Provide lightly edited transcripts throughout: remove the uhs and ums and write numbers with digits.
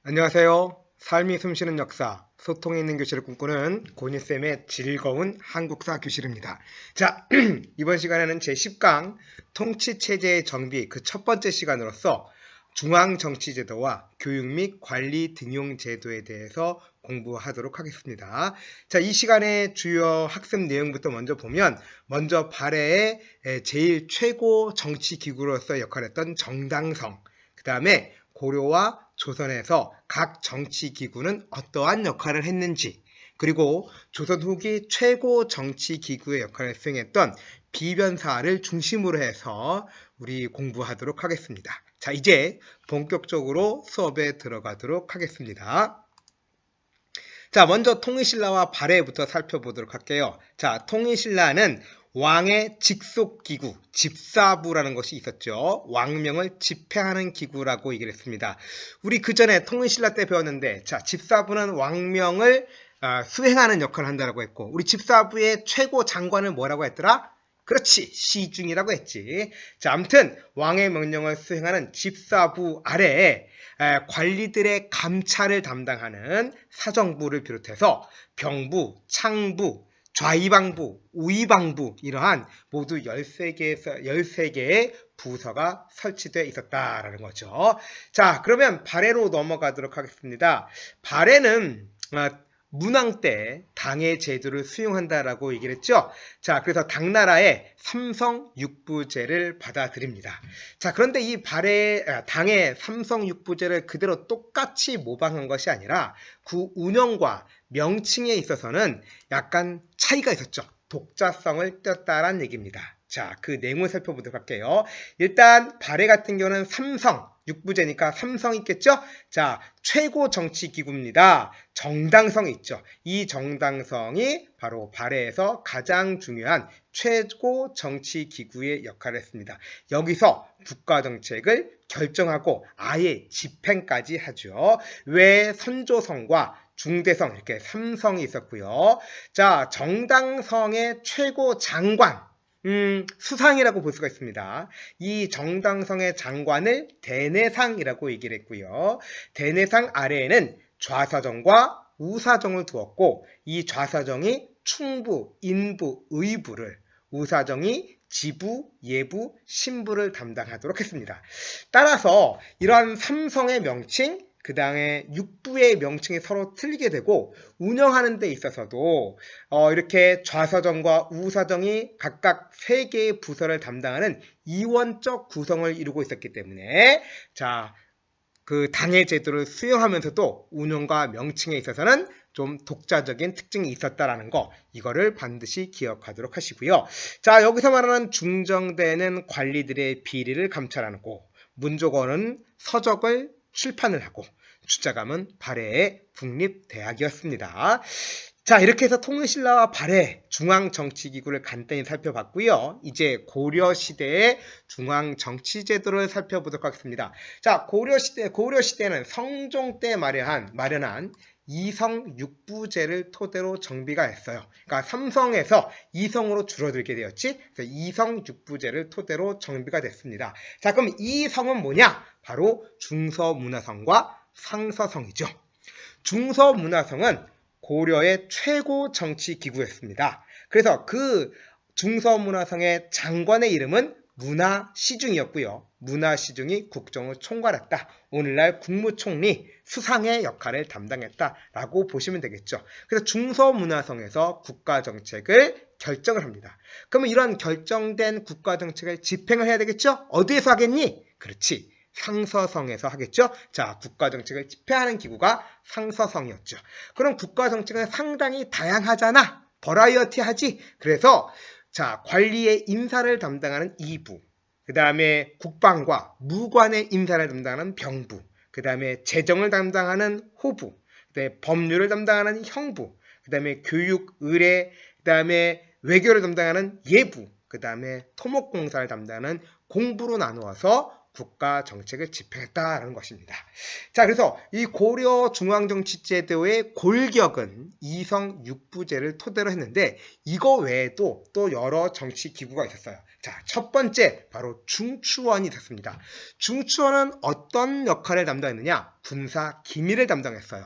안녕하세요. 삶이 숨쉬는 역사, 소통이 있는 교실을 꿈꾸는 고니쌤의 즐거운 한국사 교실입니다. 자, 이번 시간에는 제10강 통치체제의 정비 그 첫 번째 시간으로서 중앙정치제도와 교육 및 관리 등용제도에 대해서 공부하도록 하겠습니다. 자, 이 시간의 주요 학습 내용부터 먼저 보면 먼저 발해의 제일 최고 정치기구로서 역할했던 정당성, 그 다음에 고려와 조선에서 각 정치기구는 어떠한 역할을 했는지, 그리고 조선 후기 최고 정치기구의 역할을 수행했던 비변사를 중심으로 해서 우리 공부하도록 하겠습니다. 자, 이제 본격적으로 수업에 들어가도록 하겠습니다. 자, 먼저 통일신라와 발해부터 살펴보도록 할게요. 자, 통일신라는 왕의 직속기구, 집사부라는 것이 있었죠. 왕명을 집행하는 기구라고 얘기를 했습니다. 우리 그 전에 통일신라 때 배웠는데, 자, 집사부는 왕명을 수행하는 역할을 한다고 했고, 우리 집사부의 최고 장관을 뭐라고 했더라? 그렇지, 시중이라고 했지. 자, 아무튼 왕의 명령을 수행하는 집사부 아래에 관리들의 감찰을 담당하는 사정부를 비롯해서 병부, 창부, 좌의방부, 우의방부 이러한 모두 13개의 부서가 설치되어 있었다라는 거죠. 자, 그러면 발해로 넘어가도록 하겠습니다. 발해는 문왕 때 당의 제도를 수용한다라고 얘기를 했죠. 자, 그래서 당나라의 삼성육부제를 받아들입니다. 자, 그런데 이 당의 삼성육부제를 그대로 똑같이 모방한 것이 아니라 그 운영과 명칭에 있어서는 약간 차이가 있었죠. 독자성을 띄었다라는 얘기입니다. 자, 그 내용을 살펴보도록 할게요. 일단 발해 같은 경우는 삼성육부제니까 삼성이 있겠죠? 자, 최고 정치기구입니다. 정당성이 있죠. 이 정당성이 바로 발해에서 가장 중요한 최고 정치기구의 역할을 했습니다. 여기서 국가정책을 결정하고 아예 집행까지 하죠. 왜 선조성과 중대성 이렇게 삼성이 있었고요. 자, 정당성의 최고 장관 수상이라고 볼 수가 있습니다. 이 정당성의 장관을 대내상이라고 얘기를 했고요. 대내상 아래에는 좌사정과 우사정을 두었고 이 좌사정이 충부, 인부, 의부를 우사정이 지부, 예부, 신부를 담당하도록 했습니다. 따라서 이러한 삼성의 명칭, 그 다음에 육부의 명칭이 서로 틀리게 되고 운영하는 데 있어서도 이렇게 좌사정과 우사정이 각각 3개의 부서를 담당하는 이원적 구성을 이루고 있었기 때문에 자, 그 당의 제도를 수용하면서도 운영과 명칭에 있어서는 좀 독자적인 특징이 있었다라는 거, 이거를 반드시 기억하도록 하시고요. 자, 여기서 말하는 중정대는 관리들의 비리를 감찰하고, 문조건은 서적을 출판을 하고, 주자감은 발해의 국립대학이었습니다. 자, 이렇게 해서 통일신라와 발해 중앙정치기구를 간단히 살펴봤고요. 이제 고려시대의 중앙정치제도를 살펴보도록 하겠습니다. 자, 고려시대는 성종 때 마련한 이성육부제를 토대로 정비가 했어요. 그러니까 삼성에서 이성으로 줄어들게 되었지. 그래서 이성육부제를 토대로 정비가 됐습니다. 자, 그럼 이 성은 뭐냐? 바로 중서문화성과 상서성이죠. 중서문화성은 고려의 최고 정치기구였습니다. 그래서 그 중서문화성의 장관의 이름은 문화시중이었고요. 문화시중이 국정을 총괄했다. 오늘날 국무총리 수상의 역할을 담당했다라고 보시면 되겠죠. 그래서 중서문화성에서 국가정책을 결정을 합니다. 그러면 이런 결정된 국가정책을 집행을 해야 되겠죠? 어디에서 하겠니? 그렇지. 상서성에서 하겠죠. 자, 국가정책을 집행하는 기구가 상서성이었죠. 그럼 국가정책은 상당히 다양하잖아. 버라이어티하지. 그래서 자, 관리의 인사를 담당하는 2부, 그 다음에 국방과 무관의 인사를 담당하는 병부, 그 다음에 재정을 담당하는 호부, 그 다음에 법률을 담당하는 형부, 그 다음에 교육, 의례, 그 다음에 외교를 담당하는 예부, 그 다음에 토목공사를 담당하는 공부로 나누어서 국가 정책을 집행했다라는 것입니다. 자, 그래서 이 고려 중앙정치제도의 골격은 이성육부제를 토대로 했는데 이거 외에도 또 여러 정치기구가 있었어요. 자, 첫 번째 바로 중추원이 있었습니다. 중추원은 어떤 역할을 담당했느냐? 군사 기밀을 담당했어요.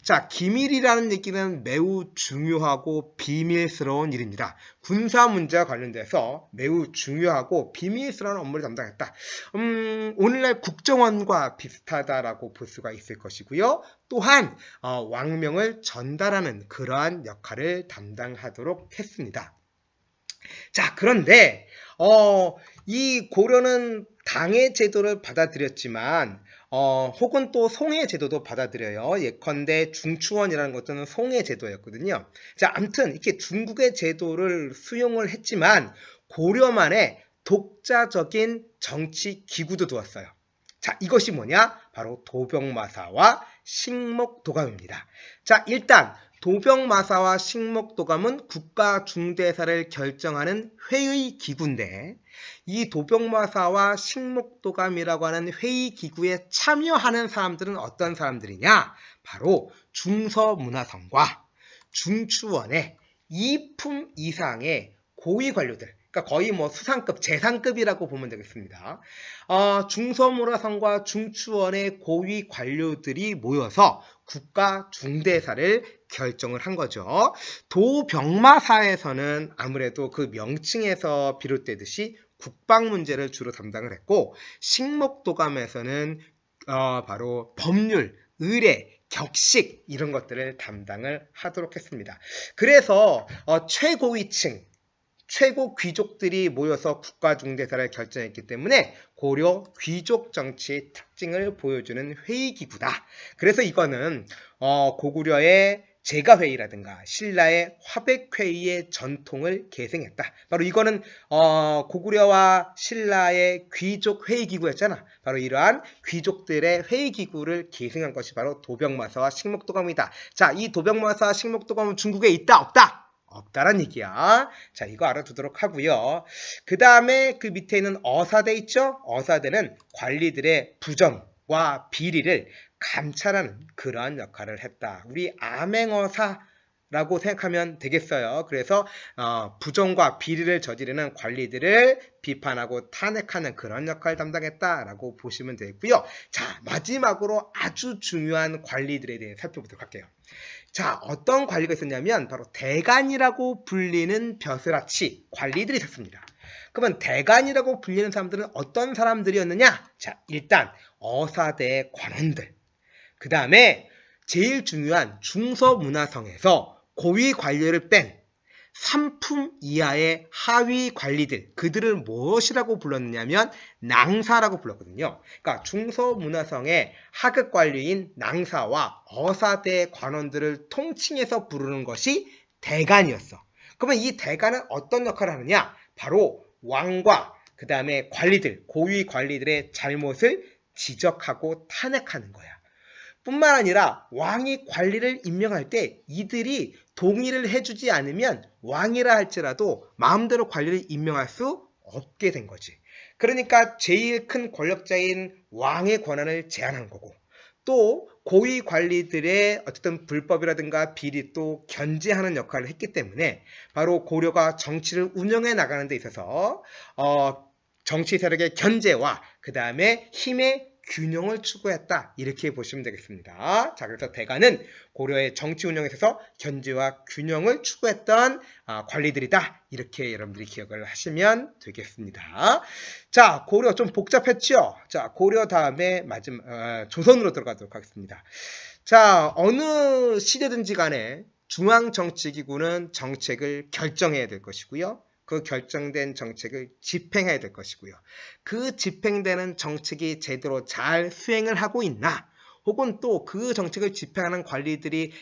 자, 기밀이라는 얘기는 매우 중요하고 비밀스러운 일입니다. 군사 문제와 관련돼서 매우 중요하고 비밀스러운 업무를 담당했다. 오늘날 국정원과 비슷하다라고 볼 수가 있을 것이고요. 또한 왕명을 전달하는 그러한 역할을 담당하도록 했습니다. 자, 그런데 이 고려는 당의 제도를 받아들였지만 혹은 또 송해 제도도 받아들여요. 예컨대 중추원이라는 것은 송해 제도였거든요. 자, 아무튼 이렇게 중국의 제도를 수용을 했지만 고려만의 독자적인 정치 기구도 두었어요. 자, 이것이 뭐냐? 바로 도병마사와 식목도감입니다. 자, 일단 도병마사와 식목도감은 국가 중대사를 결정하는 회의 기구인데 이 도병마사와 식목도감이라고 하는 회의 기구에 참여하는 사람들은 어떤 사람들이냐? 바로 중서문화성과 중추원의 2품 이상의 고위 관료들, 그러니까 거의 뭐 수상급, 재상급이라고 보면 되겠습니다. 중서문화성과 중추원의 고위 관료들이 모여서 국가 중대사를 결정을 한 거죠. 도병마사에서는 아무래도 그 명칭에서 비롯되듯이 국방 문제를 주로 담당을 했고, 식목도감에서는 바로 법률, 의례, 격식 이런 것들을 담당을 하도록 했습니다. 그래서 최고위층, 최고 귀족들이 모여서 국가 중대사를 결정했기 때문에 고려 귀족 정치의 특징을 보여주는 회의기구다. 그래서 이거는 고구려의 제가회의라든가 신라의 화백회의의 전통을 계승했다. 바로 이거는 고구려와 신라의 귀족 회의기구였잖아. 바로 이러한 귀족들의 회의기구를 계승한 것이 바로 도병마사와 식목도감이다. 자, 이 도병마사와 식목도감은 중국에 있다, 없다? 없다란 얘기야. 자, 이거 알아두도록 하고요. 그 다음에 그 밑에 있는 어사대 있죠? 어사대는 관리들의 부정과 비리를 감찰하는 그러한 역할을 했다. 우리 암행어사라고 생각하면 되겠어요. 그래서 부정과 비리를 저지르는 관리들을 비판하고 탄핵하는 그런 역할을 담당했다라고 보시면 되겠고요. 자, 마지막으로 아주 중요한 관리들에 대해 살펴보도록 할게요. 자, 어떤 관리가 있었냐면 바로 대간이라고 불리는 벼슬아치 관리들이 있었습니다. 그러면 대간이라고 불리는 사람들은 어떤 사람들이었느냐? 자, 일단 어사대 관원들, 그 다음에 제일 중요한 중서문화성에서 고위 관료를 뺀 3품 이하의 하위 관리들, 그들을 무엇이라고 불렀느냐면 낭사라고 불렀거든요. 그러니까 중서문화성의 하급 관리인 낭사와 어사대 관원들을 통칭해서 부르는 것이 대간이었어. 그러면 이 대간은 어떤 역할을 하느냐? 바로 왕과 그 다음에 관리들, 고위 관리들의 잘못을 지적하고 탄핵하는 거야. 뿐만 아니라 왕이 관리를 임명할 때 이들이 동의를 해주지 않으면 왕이라 할지라도 마음대로 관리를 임명할 수 없게 된 거지. 그러니까 제일 큰 권력자인 왕의 권한을 제한한 거고, 또 고위 관리들의 어쨌든 불법이라든가 비리 또 견제하는 역할을 했기 때문에 바로 고려가 정치를 운영해 나가는 데 있어서 정치 세력의 견제와 그 다음에 힘의 균형을 추구했다, 이렇게 보시면 되겠습니다. 자, 그래서 대간은 고려의 정치 운영에 있어서 견제와 균형을 추구했던 관리들이다, 이렇게 여러분들이 기억을 하시면 되겠습니다. 자, 고려 좀 복잡했죠? 자, 고려 다음에 조선으로 들어가도록 하겠습니다. 자, 어느 시대든지 간에 중앙정치기구는 정책을 결정해야 될 것이고요. 그 결정된 정책을 집행해야 될 것이고요. 그 집행되는 정책이 제대로 잘 수행을 하고 있나, 혹은 또 그 정책을 집행하는 관리들이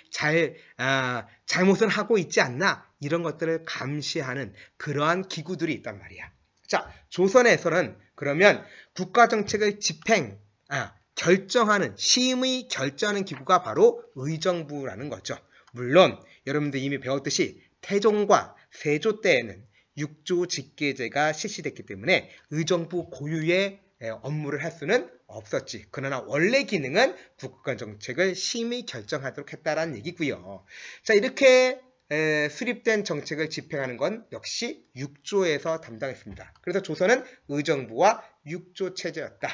잘못을 하고 있지 않나, 이런 것들을 감시하는 그러한 기구들이 있단 말이야. 자, 조선에서는 그러면 국가정책을 결정하는, 심의 결정하는 기구가 바로 의정부라는 거죠. 물론 여러분들 이미 배웠듯이 태종과 세조 때에는 육조 직계제가 실시됐기 때문에 의정부 고유의 업무를 할 수는 없었지. 그러나 원래 기능은 국가정책을 심의 결정하도록 했다라는 얘기고요. 자, 이렇게 수립된 정책을 집행하는 건 역시 육조에서 담당했습니다. 그래서 조선은 의정부와 육조 체제였다.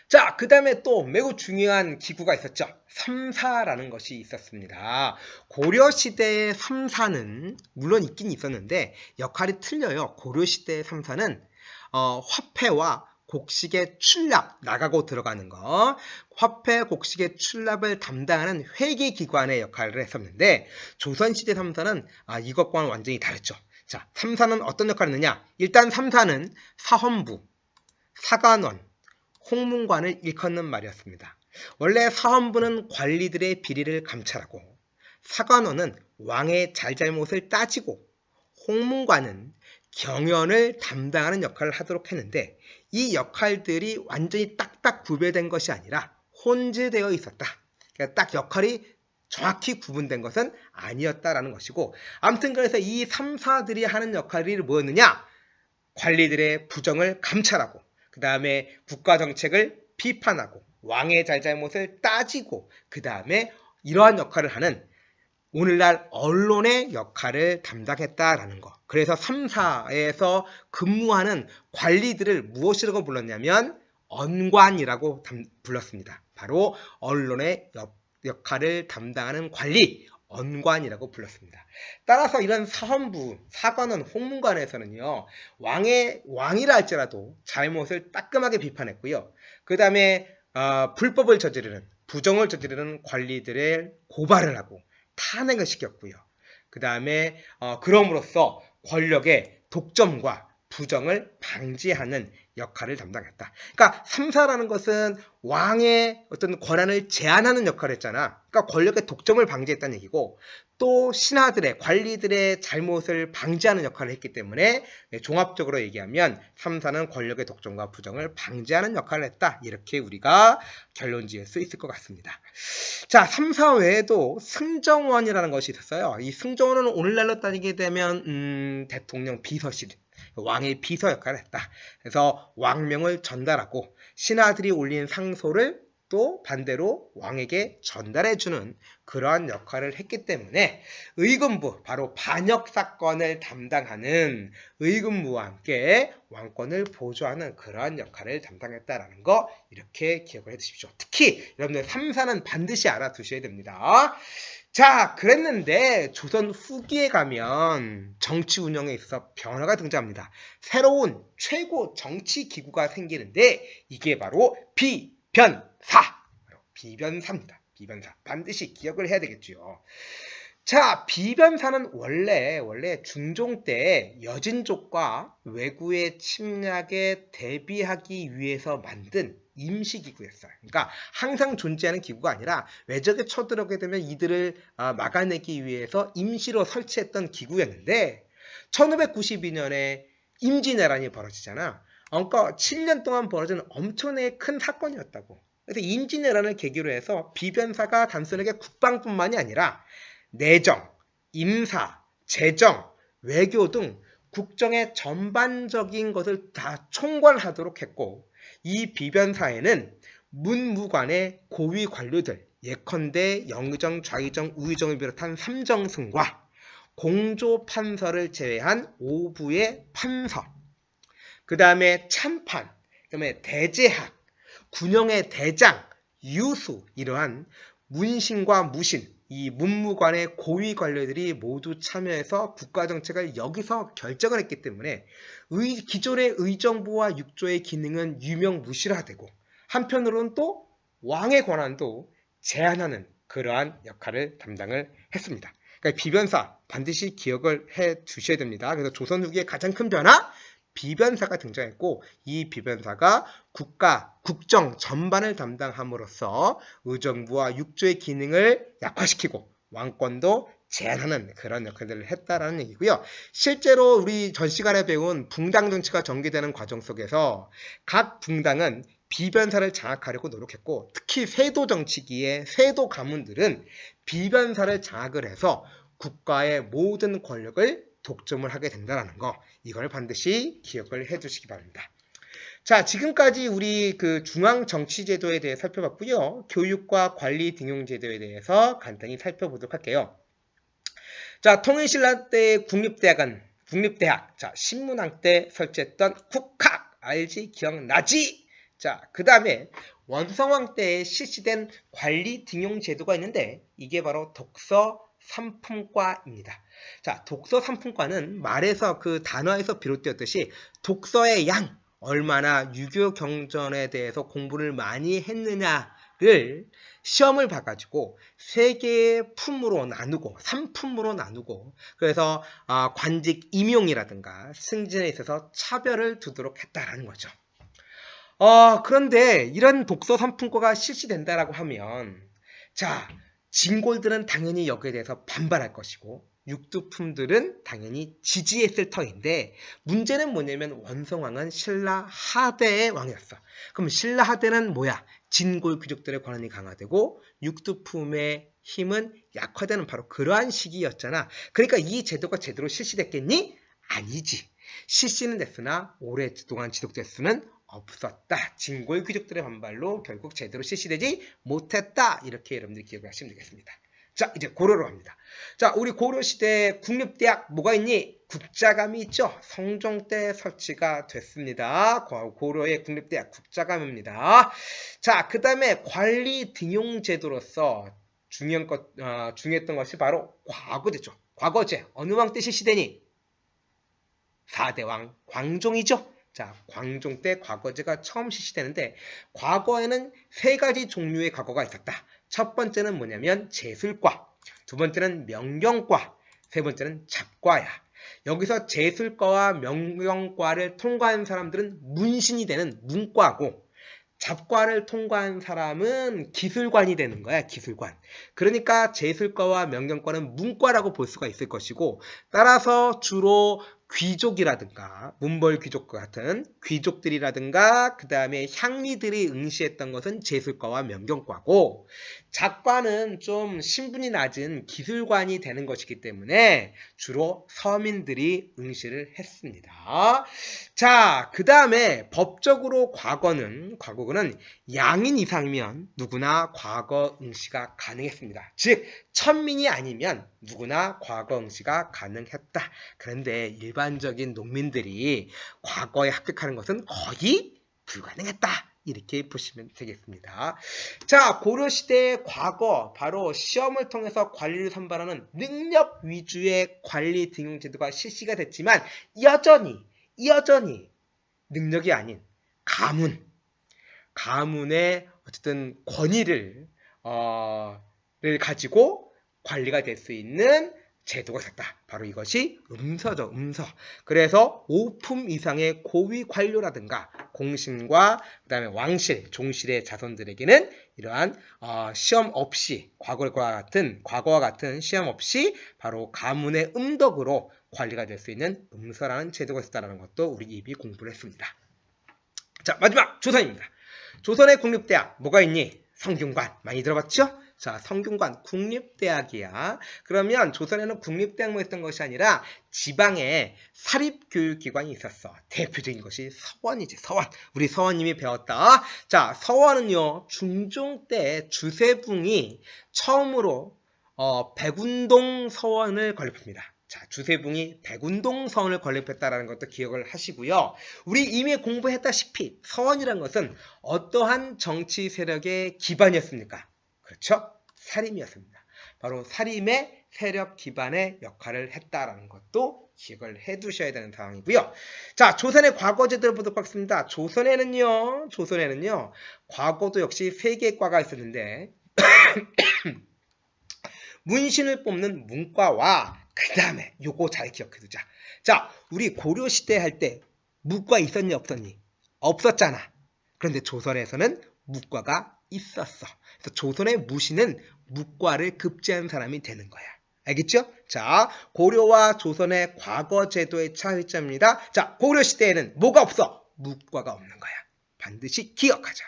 자, 그 다음에 또 매우 중요한 기구가 있었죠. 삼사라는 것이 있었습니다. 고려시대의 삼사는 물론 있긴 있었는데 역할이 틀려요. 고려시대의 삼사는 화폐와 곡식의 출납, 나가고 들어가는 거, 화폐, 곡식의 출납을 담당하는 회계기관의 역할을 했었는데 조선시대 삼사는 이것과는 완전히 다르죠. 자, 삼사는 어떤 역할을 했느냐? 일단 삼사는 사헌부, 사관원, 홍문관을 일컫는 말이었습니다. 원래 사헌부는 관리들의 비리를 감찰하고, 사관원은 왕의 잘잘못을 따지고, 홍문관은 경연을 담당하는 역할을 하도록 했는데 이 역할들이 완전히 딱딱 구별된 것이 아니라 혼재되어 있었다. 그러니까 딱 역할이 정확히 구분된 것은 아니었다라는 것이고, 아무튼 그래서 이 3사들이 하는 역할이 뭐였느냐? 관리들의 부정을 감찰하고, 그 다음에 국가정책을 비판하고, 왕의 잘잘못을 따지고, 그 다음에 이러한 역할을 하는 오늘날 언론의 역할을 담당했다라는 거. 그래서 3사에서 근무하는 관리들을 무엇이라고 불렀냐면 언관이라고 불렀습니다. 바로 언론의 역할을 담당하는 관리, 언관이라고 불렀습니다. 따라서 이런 사헌부, 사관원, 홍문관에서는요, 왕이라 할지라도 잘못을 따끔하게 비판했고요. 그 다음에 불법을 저지르는, 부정을 저지르는 관리들을 고발을 하고 탄핵을 시켰고요. 그 다음에 그럼으로써 권력의 독점과 부정을 방지하는 역할을 담당했다. 그러니까 3사라는 것은 왕의 어떤 권한을 제한하는 역할을 했잖아. 그러니까 권력의 독점을 방지했다는 얘기고, 또 신하들의, 관리들의 잘못을 방지하는 역할을 했기 때문에 종합적으로 얘기하면 3사는 권력의 독점과 부정을 방지하는 역할을 했다. 이렇게 우리가 결론 지을 수 있을 것 같습니다. 자, 3사 외에도 승정원이라는 것이 있었어요. 이 승정원은 오늘날로 따지게 되면 대통령 비서실, 왕의 비서 역할을 했다. 그래서 왕명을 전달하고 신하들이 올린 상소를 또 반대로 왕에게 전달해주는 그러한 역할을 했기 때문에 의금부, 바로 반역사건을 담당하는 의금부와 함께 왕권을 보조하는 그러한 역할을 담당했다라는 거 이렇게 기억을 해두십시오. 특히 여러분들 3사는 반드시 알아두셔야 됩니다. 자, 그랬는데 조선 후기에 가면 정치 운영에 있어서 변화가 등장합니다. 새로운 최고 정치 기구가 생기는데 이게 바로 비변사입니다. 비변사. 반드시 기억을 해야 되겠죠. 자, 비변사는 원래 중종 때 여진족과 왜구의 침략에 대비하기 위해서 만든 임시기구였어요. 그러니까 항상 존재하는 기구가 아니라 외적에 쳐들어오게 되면 이들을 막아내기 위해서 임시로 설치했던 기구였는데 1592년에 임진왜란이 벌어지잖아. 그러니까 7년 동안 벌어진 엄청나게 큰 사건이었다고. 그래서 임진왜란을 계기로 해서 비변사가 단순하게 국방뿐만이 아니라 내정, 임사, 재정, 외교 등 국정의 전반적인 것을 다 총괄하도록 했고, 이 비변사에는 문무관의 고위 관료들, 예컨대 영의정, 좌의정, 우의정을 비롯한 3정승과 공조판서를 제외한 5부의 판서, 그 다음에 참판, 그 다음에 대제학, 군영의 대장, 유수, 이러한 문신과 무신, 이 문무관의 고위 관료들이 모두 참여해서 국가정책을 여기서 결정을 했기 때문에 기존의 의정부와 육조의 기능은 유명무실화되고, 한편으로는 또 왕의 권한도 제한하는 그러한 역할을 담당을 했습니다. 그러니까 비변사 반드시 기억을 해 두셔야 됩니다. 그래서 조선 후기의 가장 큰 변화, 비변사가 등장했고, 이 비변사가 국정 전반을 담당함으로써 의정부와 육조의 기능을 약화시키고 왕권도 제한하는 그런 역할들을 했다라는 얘기고요. 실제로 우리 전 시간에 배운 붕당 정치가 전개되는 과정 속에서 각 붕당은 비변사를 장악하려고 노력했고, 특히 세도 정치기의 세도 가문들은 비변사를 장악을 해서 국가의 모든 권력을 독점을 하게 된다는 거, 이걸 반드시 기억을 해 두시기 바랍니다. 자, 지금까지 우리 중앙정치제도에 대해 살펴봤고요. 교육과 관리 등용제도에 대해서 간단히 살펴보도록 할게요. 자, 통일신라 때의 국립대학. 자, 신문왕 때 설치했던 국학. 알지? 기억나지? 자, 그 다음에 원성왕 때에 실시된 관리 등용 제도가 있는데 이게 바로 독서 삼품과입니다. 자, 독서 삼품과는 말에서 그 단어에서 비롯되었듯이 독서의 양, 얼마나 유교 경전에 대해서 공부를 많이 했느냐를 시험을 봐가지고 세 개의 품으로 나누고 3품으로 나누고 그래서 관직 임용이라든가 승진에 있어서 차별을 두도록 했다라는 거죠. 그런데 이런 독서 3품과가 실시된다라고 하면 자, 진골들은 당연히 여기에 대해서 반발할 것이고 육두품들은 당연히 지지했을 터인데 문제는 뭐냐면 원성왕은 신라 하대의 왕이었어. 그럼 신라 하대는 뭐야? 진골 귀족들의 권한이 강화되고 육두품의 힘은 약화되는 바로 그러한 시기였잖아. 그러니까 이 제도가 제대로 실시됐겠니? 아니지. 실시는 됐으나 오랫동안 지속될 수는 없었다. 진골 귀족들의 반발로 결국 제대로 실시되지 못했다. 이렇게 여러분들이 기억을 하시면 되겠습니다. 자, 이제 고려로 갑니다. 자, 우리 고려시대 국립대학 뭐가 있니? 국자감이 있죠. 성종 때 설치가 됐습니다. 고려의 국립대학 국자감입니다. 자, 그 다음에 관리 등용 제도로서 중요했던 것이 바로 과거제죠. 과거제. 어느 왕 때 실시되니? 4대왕 광종이죠. 자, 광종 때 과거제가 처음 실시되는데 과거에는 세 가지 종류의 과거가 있었다. 첫 번째는 뭐냐면 제술과, 두 번째는 명경과, 세 번째는 잡과야. 여기서 제술과와 명경과를 통과한 사람들은 문신이 되는 문과고 잡과를 통과한 사람은 기술관이 되는 거야. 기술관. 그러니까 제술과와 명경과는 문과라고 볼 수가 있을 것이고 따라서 주로 귀족이라든가 문벌 귀족과 같은 귀족들이라든가 그 다음에 향리들이 응시했던 것은 제술과와 명경과고 잡과는 좀 신분이 낮은 기술관이 되는 것이기 때문에 주로 서민들이 응시를 했습니다. 자, 그 다음에 법적으로 과거는 양인 이상이면 누구나 과거 응시가 가능했습니다. 즉 천민이 아니면 누구나 과거 응시가 가능했다. 그런데 일반적인 농민들이 과거에 합격하는 것은 거의 불가능했다. 이렇게 보시면 되겠습니다. 자, 고려시대의 과거, 바로 시험을 통해서 관리를 선발하는 능력 위주의 관리 등용 제도가 실시가 됐지만 여전히 능력이 아닌 가문의 어쨌든 권위를 가지고 관리가 될 수 있는 제도가 있었다. 바로 이것이 음서죠. 음서. 그래서 5품 이상의 고위 관료라든가 공신과 그 다음에 왕실, 종실의 자손들에게는 이러한 시험 없이 과거와 같은 시험 없이 바로 가문의 음덕으로 관리가 될 수 있는 음서라는 제도가 있었다는 것도 우리 이미 공부를 했습니다. 자, 마지막 조선입니다. 조선의 국립대학 뭐가 있니? 성균관. 많이 들어봤죠? 자, 성균관 국립대학이야. 그러면 조선에는 국립대학만 있던 것이 아니라 지방에 사립교육기관이 있었어. 대표적인 것이 서원이지. 서원. 우리 서원님이 배웠다. 자, 서원은요 중종 때 주세붕이 처음으로 백운동 서원을 건립합니다. 자, 주세붕이 백운동 서원을 건립했다라는 것도 기억을 하시고요. 우리 이미 공부했다시피 서원이란 것은 어떠한 정치 세력의 기반이었습니까? 그렇죠? 살림이었습니다. 바로 살림의 세력 기반의 역할을 했다라는 것도 기억을 해두셔야 되는 상황이고요. 자, 조선의 과거제도를 보도록 하겠습니다. 조선에는요, 과거도 역시 세 개의 과가 있었는데 문신을 뽑는 문과와 그 다음에 요거 잘 기억해두자. 자, 우리 고려시대 할 때 무과 있었니 없었니? 없었잖아. 그런데 조선에서는 무과가 있었어. 그래서 조선의 무신은 무과를 급제한 사람이 되는 거야. 알겠죠? 자, 고려와 조선의 과거 제도의 차이점입니다. 자, 고려시대에는 뭐가 없어? 무과가 없는 거야. 반드시 기억하자.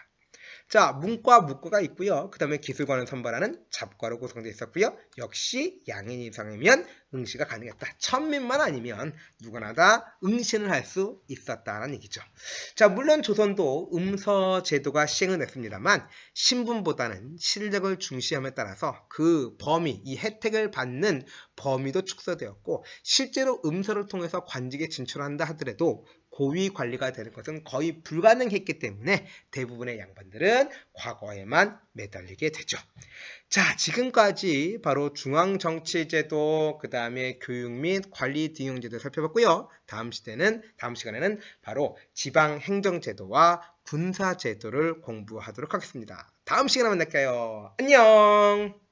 자, 문과, 무과가 있고요. 그 다음에 기술과는 선발하는 잡과로 구성되어 있었고요. 역시 양인 이상이면 응시가 가능했다. 천민만 아니면 누구나 다 응시를 할 수 있었다는 얘기죠. 자, 물론 조선도 음서 제도가 시행을 했습니다만 신분보다는 실력을 중시함에 따라서 그 범위, 이 혜택을 받는 범위도 축소되었고 실제로 음서를 통해서 관직에 진출한다 하더라도 고위 관리가 되는 것은 거의 불가능했기 때문에 대부분의 양반들은 과거에만 매달리게 되죠. 자, 지금까지 바로 중앙정치제도, 그 다음에 교육 및 관리 등용제도 살펴봤고요. 다음 시간에는 바로 지방행정제도와 군사제도를 공부하도록 하겠습니다. 다음 시간에 만날게요. 안녕!